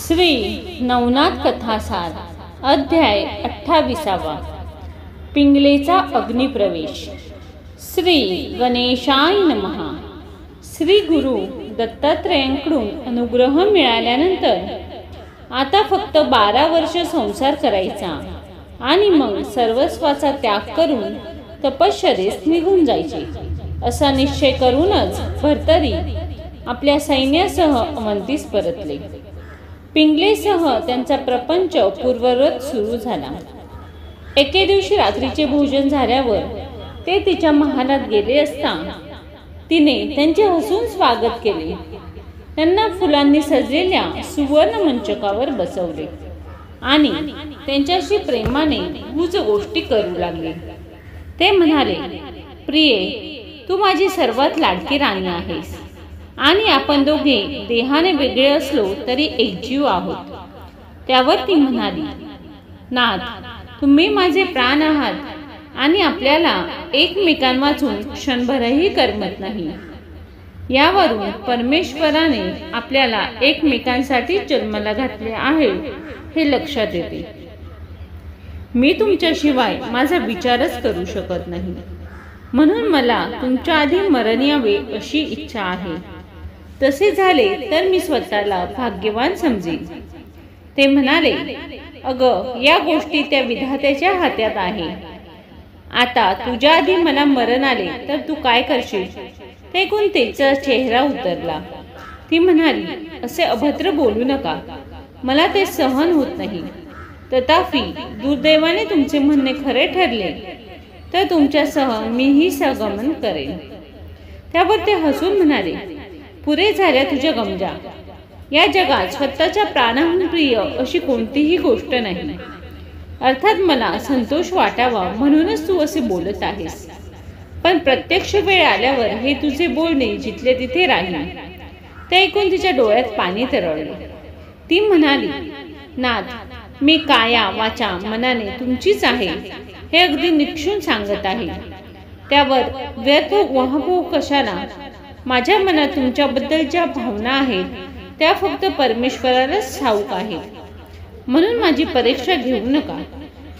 श्री नवनाथ कथासार अध्याय 28. पिंगलेचा अग्निप्रवेश. श्री गणेशाय नमः. श्री गुरु दत्तात्रेयांकडून अनुग्रह मिळाल्यानंतर आता फक्त 12 वर्ष संसार करायचा आणि मग सर्वस्वाचा त्याग करून तपश्चर्येस निघून जायचे असा निश्चय करूनच भर्तरी आपल्या सैन्यासह अवंतीस परतले. पिंगलेसह त्यांचा प्रपंच पूर्ववत सुरू झाला. एके दिवशी रात्रीचे भोजन झाल्यावर ते तिच्या महालात गेले असता तिने त्यांचे हसून स्वागत केले. त्यांना फुलांनी सजलेल्या सुवर्ण मंचकावर बसवले आणि त्यांच्याशी प्रेमाने गुज गोष्टी करू लागले. ते म्हणाले, प्रिये, तू माझी सर्वात लाडकी राणी आहेस आणि आपण दोघे देहाने वेगळे असलो तरी एकजीव आहोत. त्यावर ती म्हणाली, नाथ, तुम्ही माझे प्राण आहात आणि आपल्याला एकमेकांवाचून क्षणभरही करमत नाही. यावरून परमेश्वराने आपल्याला एकमेकांसाठी जन्माला घातले आहे हे लक्षात येते. मी तुमच्याशिवाय माझा विचारच करू शकत नाही, म्हणून मला तुमच्या आधी मरण यावे अशी इच्छा आहे. तसे झाले तर मी स्वतःला भाग्यवान समजेन. ते म्हणाले, अगं, या गोष्टी त्या विधात्याच्या हातात आहे. आता तुझ्या आधी मला मरण आले तर तू काय करशील? ते ऐकून तिचा चेहरा उतरला. ती म्हणाली, असे अभद्र बोलू नका, मला ते सहन होत नाही. तथापि दुर्दैवाने तुमचे म्हणणे खरे ठरले तर तुमच्यासह मीही सहगमन करेन. त्यावर ते हसून म्हणाले, पुरे झाल्या तुझ्या गमजा. या जगात स्वतःच्या प्राणाहून प्रिय अशी कोणतीही गोष्ट नाही. अर्थात मला संतोष वाटावा म्हणूनच तू असे बोलत आहेस, पण प्रत्यक्ष वेळ आल्यावर हे तुझे बोलणे जिथले तिथे राहील. ते ऐकून तिच्या डोळ्यात पाणी तरळले. ती म्हणाली, नाथ, मी काया वाचा मनाने तुमचीच आहे हे अगदी निक्षून सांगत आहे. त्यावर व्यर्थ वहबो कशाला? माझ्या मनात तुमच्याबद्दल ज्या भावना आहेत त्या फक्त परमेश्वरालाच ठाऊक आहेत, म्हणून माझी परीक्षा घेऊ नका.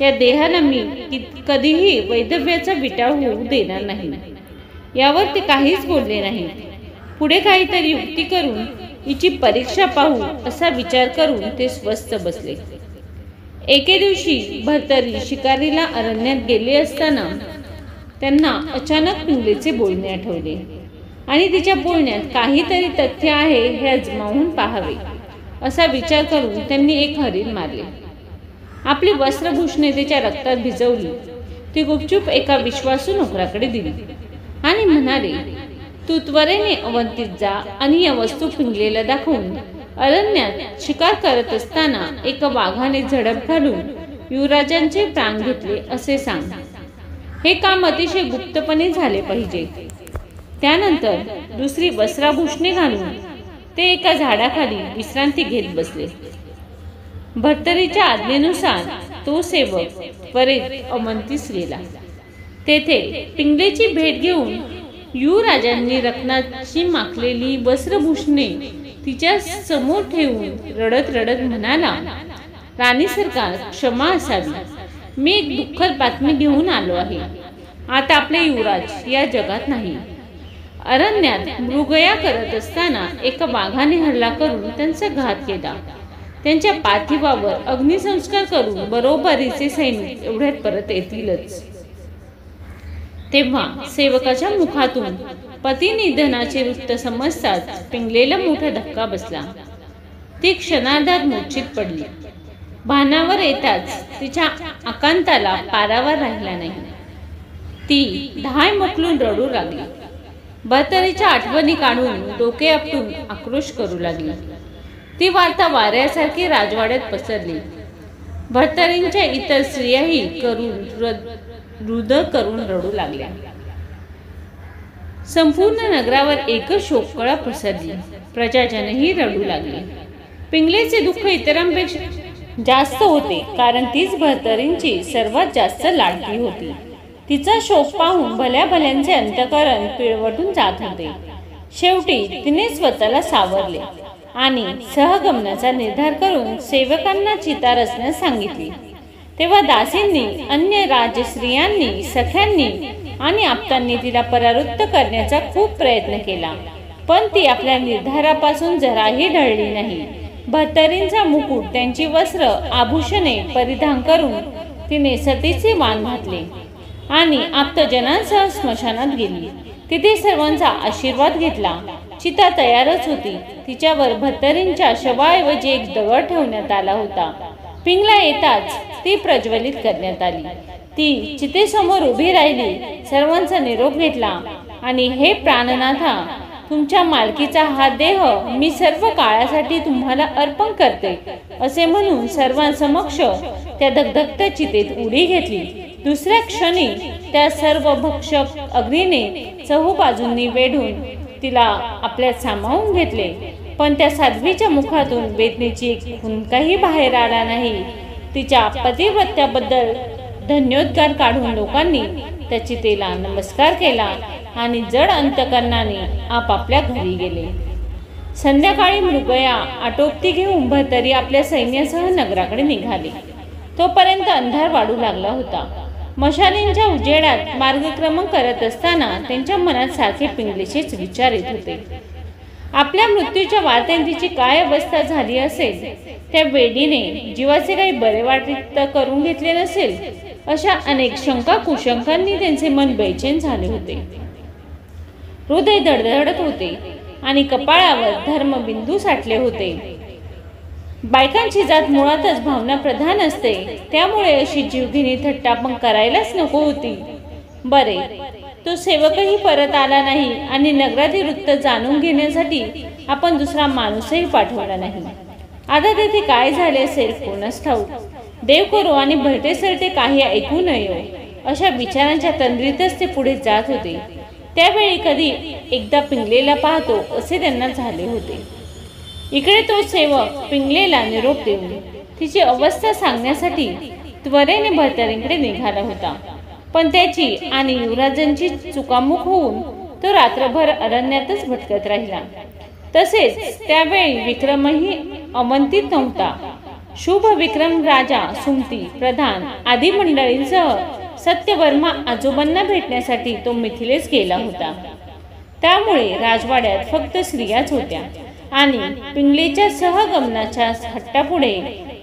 या देहाला मी कधीही वैधव्याचा विटाळ होऊ देणार नाही. यावर ते काहीच बोलले नाही. पुढे काहीतरी युक्ती करून हिची परीक्षा पाहू असा विचार करून ते स्वस्थ बसले. एके दिवशी भर्तरी शिकारीला अरण्यात गेले असताना त्यांना अचानक पिंगलेचे बोलणे आठवले आणि तिच्या बोलण्यात काहीतरी तथ्य आहे हे अजमावून पाहावे असा विचार करून त्यांनी एक हरीण मारले. आपली वस्त्रभूषणे तिच्या रक्तात भिजवली. ती गुपचूप एका विश्वासू नोकराकडे दिली आणि म्हणाले, तू त्वरेने अवंतीत जा आणि या वस्तू पिंगलेला दाखवून अरण्यात शिकार करत असताना एका वाघाने झडप घालून युवराजांचे प्राण घेतले असे सांग. हे काम अतिशय गुप्तपणे झाले पाहिजे. त्यानंतर दुसरी वस्त्राभूषणे घालून ते एका झाडाखाली विश्रांती घेत बसले. भर्तरीच्या आज्ञेनुसार तो सेवक त्वरित अवंतीस गेला. तेथे पिंगलेची भेट घेऊन युवराजांनी रत्नाची माखलेली वस्त्रभूषणे तिच्या समोर ठेवून रडत रडत म्हणाला, राणी सरकार, क्षमा असावी. मी एक दुःखद बातमी घेऊन आलो आहे. आता आपले युवराज या जगात नाही. अरण्यात मृगया करत असताना एका वाघाने हल्ला करून त्यांचा घात केला. त्यांच्या पार्थिवावर अग्निसंस्कार करून बरोबरीचे सैनिक एवढ्यात परत येतीलच. तेव्हा सेवकाच्या मुखातून पतिनिधनाचे वृत्त समजताच पिंगलेला मोठा धक्का बसला. ती क्षणार्धात मूर्छित पडली. भानावर येताच तिच्या आकांताला पारावर राहिला नाही. ती धाय मोकलून रडू लागली. भर्तरीच्या आठवणी काढून डोके आपटून आक्रोश करू लागली. ती वार्ता वाऱ्यासारखी राजवाड्यात पसरली. भर्तरींच्या इतर स्त्रियाही रुद्ध करून रडू लागल्या. संपूर्ण नगरावर एकच शोककळा पसरली. प्रजाजनही रडू लागली. पिंगलेचे दुःख इतरांपेक्षा जास्त होते, कारण तीच भर्तरींची सर्वात जास्त लाडकी होती. तिचा शोक पाहून भल्या भल्यांचे अंतःकरण पिळवटून जात होते. शेवटी तिने स्वतःला सावरले आणि सहगमनाचा निर्धार करून सेवकांना चिता रचण्यास सांगितली। तेव्हा दासींनी, अन्य राजस्त्रियांनी, सख्यांनी आणि आप्तांनी तिला परावृत्त करण्याचा खूप प्रयत्न केला, पण ती आपल्या निर्धारापासून जराही ढळली नाही। भर्तरींचा मुकुट, त्यांची वस्त्र, आभूषणे परिधान करून तिने सतीचे वाण घातले आणि आप्तजनांसह स्मशानात गेली। तिथे सर्वांचा आशीर्वाद घेतला। चिता तयारच होती। तिच्यावर भर्तरींच्या शवाऐवजी एक दगड ठेवण्यात आला होता। पिंगला येताच ती प्रज्वलित करण्यात आली। ती चितेसमोर उभी राहिली, सर्वांचा निरोप घेतला आणि हे प्राणनाथा, तुमच्या मालकीचा हा देह मी सर्व काळासाठी तुम्हाला अर्पण करते असे म्हणून सर्वांसमक्ष त्या दगदगत्या चितेत उडी घेतली। दुसऱ्या क्षणी त्या सर्व भक्षक अग्नीने चहूबाजूंनी वेढून तिला आपल्यात सामावून घेतले, पण त्या साध्वीच्या मुखातून वेदनेची एक खुणकाही बाहेर आला नाही। तिच्या पतिव्रत्याबद्दल धन्योद्गार काढून लोकांनी त्या चितेला नमस्कार केला आणि जड अंतकरणाने आपापल्या घरी गेले। संध्याकाळी मृगया आटोपती घेऊन भर्तरी आपल्या सैन्यासह नगराकडे निघाले। तोपर्यंत अंधार वाढू लागला होता। मशालींच्या उजेडात मार्गक्रमण करत असताना त्यांच्या मनात सारखे पिंगलेचेच विचार येत होते। आपल्या मृत्यूच्या वार्त्याने तिची काय अवस्था झाली असेल, त्या वेडीने जीवाचे काही बरे वाईट करून घेतले नसेल, अशा अनेक शंका कुशंकांनी त्यांचे मन बेचैन झाले होते। हृदय धडधडत होते आणि कपाळावर धर्मबिंदू साठले होते। बायकांची जात मुळातच भावना प्रधान असते, त्यामुळे अशी जीवघेणी थट्टा पण करायलाच नको होती। बरे, तो सेवकही परत आला नाही आणि नगरातील वृत्त जाणून घेण्यासाठी आपण दुसरा माणूसही पाठवला नाही। आता तेथे काय झाले असेल कोणास ठाऊक। देव करो आणि भलते सरते काही ऐकू नये, अशा विचारांच्या तंद्रीतच ते पुढे जात होते। त्यावेळी कधी एकदा पिंगलेला पाहतो असे त्यांना झाले होते। इकडे तो सेवक पिंगलेला निरोप देऊन तिची अवस्था सांगण्यासाठी त्वरेने भर्तरींकडे निघाला होता, पण त्याची आणि युवराजांची चुकामुक होऊन तो रात्रभर अरण्यातच भटकत राहिला। तसेच त्यावेळी विक्रमही अवंतीत नव्हता। शुभ विक्रम राजा, सुमती, प्रधान आदी मंडळींसह सत्यवर्मा आजोबांना भेटण्यासाठी तो मिथिलेस गेला होता। त्यामुळे राजवाड्यात फक्त स्त्रियाच होत्या आणि पिंगलेच्या सहगमनाच्या हट्टापुढे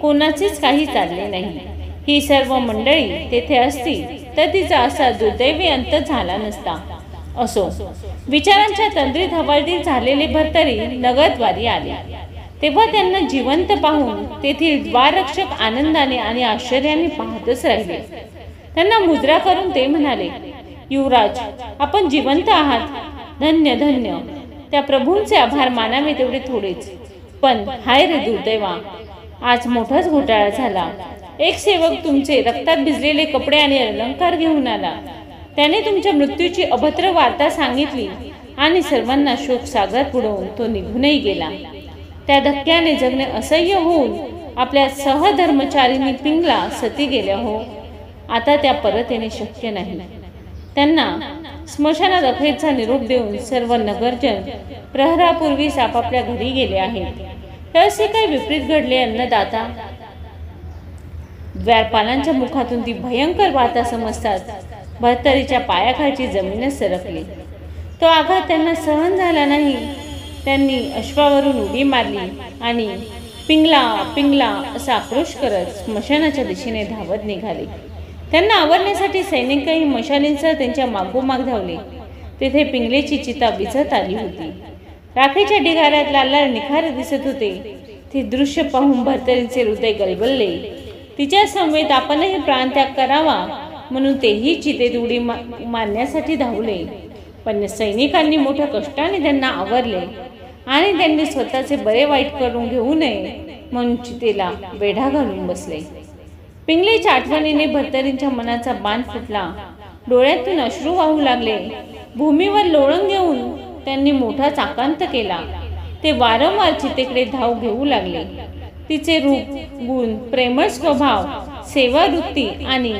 कोणाचेच काही चालले नाही। ही सर्व मंडळी तेथे असती तर तिचा असा दुर्दैवी अंत झाला नसता। असो, विचारांच्या तंद्रीत हवालदिल झालेले भर्तरी नगरद्वारी आले। तेव्हा त्यांना जिवंत पाहून तेथील द्वाररक्षक आनंदाने आणि आश्चर्याने पाहतच राहिले। त्यांना मुद्रा करून ते म्हणाले, युवराज, आपण जिवंत आहात, धन्य धन्य। त्या प्रभूंचे आभार मानावे तेवढे थोडेच, पण हाय रे दुर्दैवा, आज मोठाच घोटाळा झाला। एक सेवक तुमचे रक्तात भिजलेले कपडे आणि अलंकार घेऊन आला। त्याने तुमच्या मृत्यूची अभद्र वार्ता सांगितली आणि सर्वांना शोक सागरात बुडवून तो निघूनही गेला। त्या धक्क्याने जगणे असह्य होऊन आपल्या सहधर्मचारिणी पिंगला सती गेल्या हो। आता त्या परत येणे शक्य नाही। त्यांना स्मशानात अखेरचा निरोप देऊन सर्व नगरजन प्रहरापूर्वीच आपापल्या घरी गेले आहेत। तर असे काय विपरीत घडले अन्नदाता? द्वारपालांच्या मुखातून ती भयंकर वार्ता समजतात भर्तरीच्या पायाखालची जमीनच सरकली। तो आघात त्यांना सहन झाला नाही। त्यांनी अश्वावरून उडी मारली आणि पिंगला पिंगला असा आक्रोश करत स्मशानाच्या दिशेने धावत निघाले। त्यांना आवरण्यासाठी सैनिकही मशालींसह त्यांच्या मागोमाग धावले। तेथे पिंगलेची चिता विझत आली होती। राखेच्या ढिगाऱ्यात लाल लाल निखारे दिसत होते। ते दृश्य पाहून भर्तरींचे हृदय गलबलले। तिच्या समवेत आपणही प्राणत्याग करावा म्हणून तेही चितेत उडी मारण्यासाठी धावले, पण सैनिकांनी मोठ्या कष्टाने त्यांना आवरले आणि त्यांनी स्वतःचे बरे वाईट करून घेऊ नये म्हणून चितेला वेढा घालून बसले। पिंगलेच्या आठवणीने भर्तरींच्या मनाचा बांध फुटला। डोळ्यातून अश्रू वाहू लागले। भूमीवर लोळण घेऊन त्यांनी मोठा चाकांत केला। ते वारंवार चितेकडे धाव घेऊ लागले। तिचे रूप, गुण, प्रेमळ स्वभाव, सेवावृत्ती आणि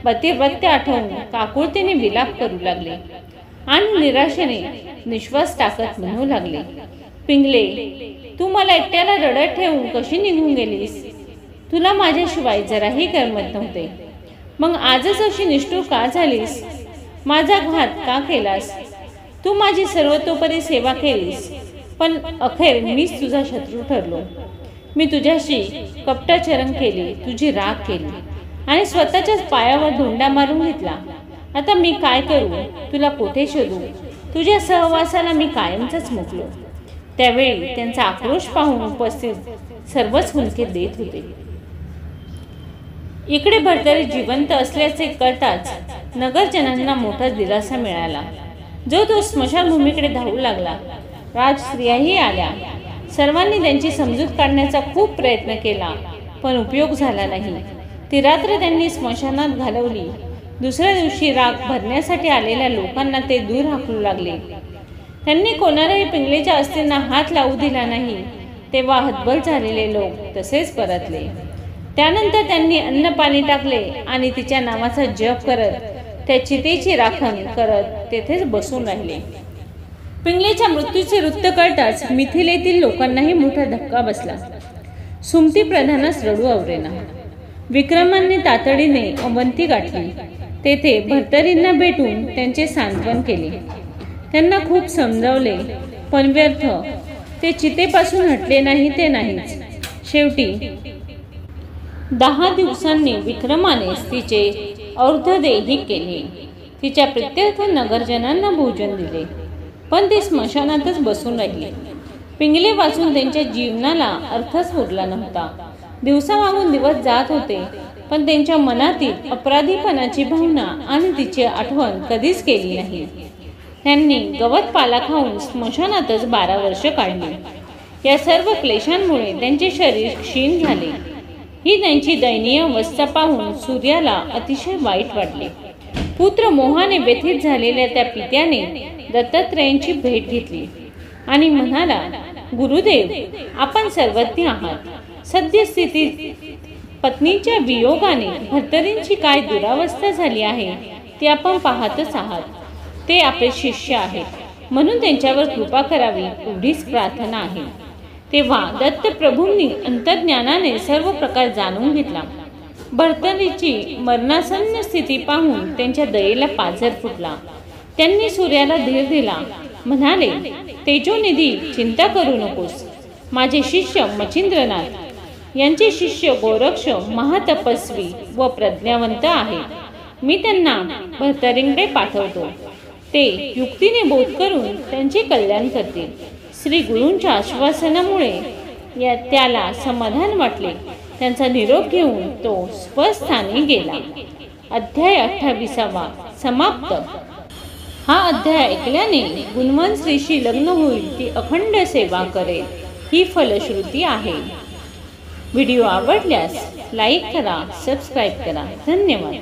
पतिव्रत्य आठवून काकुळतीने विलाप करू लागले आणि निराशेने निश्वास टाकत म्हणू लागले, पिंगले, तू मला एकट्याला रडत ठेवून कशी निघून गेलीस? तुला माझ्याशिवाय जराही करमत नव्हते. मग आजच अशी निष्ठुर का झालीस? माझा घात का केलास? तू माझी सर्वतोपरी सेवा केलीस, पण अखेर मीच तुझा शत्रू ठरलो. मी तुझ्याशी कपटाचरण केली, तुझी राग केली आणि स्वतःच्याच पायावर धोंडा मारून घेतला. आता मी काय करू? तुला कोठे शोधू? तुझ्या सहवासाला मी कायमच मुकलो. त्यावेळी त्यांचा आक्रोश पाहून उपस्थित सर्वच हुंदके देत होते. इकडे भरतरी जिवंत असल्याचे कळताच नगरजनांना मोठा दिलासा मिळाला. जो तो स्मशानभूमीकडे धावू लागला. राजस्त्रियाही आल्या. सर्वांनी त्यांची समजूत काढण्याचा खूप प्रयत्न केला, पण उपयोग झाला नाही. ती रात्र त्यांनी स्मशानात घालवली. दुसऱ्या दिवशी राग भरण्यासाठी आलेल्या लोकांना ते दूर हाकलू लागले. त्यांनी कोणालाही पिंगलेच्या अस्थींना हात लावू दिला नाही. तेव्हा हतबल झालेले लोक तसेच परतले. त्यानंतर त्यांनी अन्न पाणी टाकले आणि तिच्या नावाचा जप करत त्या चितेची राखण करत तेथेच बसून राहिले. पिंगलेच्या मृत्यूचे वृत्त कळताच मिथिलेतील लोकांनाही मोठा धक्का बसला. सुमती प्रधानास रडू आवरेना. विक्रमांनी तातडीने अवंती गाठली. तेथे भर्तरींना भेटून त्यांचे सांत्वन केले. त्यांना खूप समजावले, पण व्यर्थ. ते चितेपासून हटले नाही ते नाहीच. शेवटी 10 दिवसांनी विक्रमाने तिचे अर्धदैहिक केले. तिच्या प्रित्यर्थ नगरजनांना भोजन दिले, पण ते स्मशानातच बसून राहिले. पिंगले वाचून त्यांच्या जीवनाला अर्थच उरला नव्हता. दिवसामागून दिवस जात होते, पण त्यांच्या मनातील अपराधीपणाची भावना आणि तिची आठवण कधीच केली नाही. त्यांनी गवत पाला खाऊन स्मशानातच 12 वर्ष काढली. या सर्व क्लेशांमुळे त्यांचे शरीर क्षीण झाले. ही त्यांची दयनीय अवस्था पाहून सूर्याला अतिशय वाईट वाटले. पुत्र मोहाने व्यथित झालेल्या त्या पित्याने दत्तात्रेयांची भेट घेतली आणि म्हणाला, गुरुदेव, आपण सर्वज्ञ आहात. सद्यस्थितीत पत्नीच्या वियोगाने भर्तरींची काय दुरावस्था झाली आहे ती आपण पाहतच आहात. ते आपले शिष्य आहेत, म्हणून त्यांच्यावर कृपा करावी एवढीच प्रार्थना आहे. तेव्हा दत्तप्रभूंनी अंतर्ज्ञानाने सर्व प्रकार जाणून घेतला. भर्तरीची मरणासन्न स्थिती पाहून त्यांच्या दयेला पाझर फुटला. त्यांनी सूर्याला धीर दिला. म्हणाले, तेजोनिधी, चिंता करू नकोस. माझे शिष्य मच्छिंद्रनाथ यांचे शिष्य गोरक्ष महातपस्वी व प्रज्ञावंत आहेत. मी त्यांना भर्तरींकडे पाठवतो. ते युक्तीने बोध करून त्यांचे कल्याण करतील. श्री गुरूंच्या आश्वासनामुळे त्याला समाधान वाटले. त्यांचा निरोप घेऊन तो स्वस्थानी गेला. अध्याय 28 समाप्त. हा अध्याय ऐकल्याने गुणवान स्त्रीशी लग्न होईल, ती अखंड सेवा करेल, ही फलश्रुती आहे. व्हिडिओ आवडल्यास लाईक करा, सबस्क्राईब करा. धन्यवाद.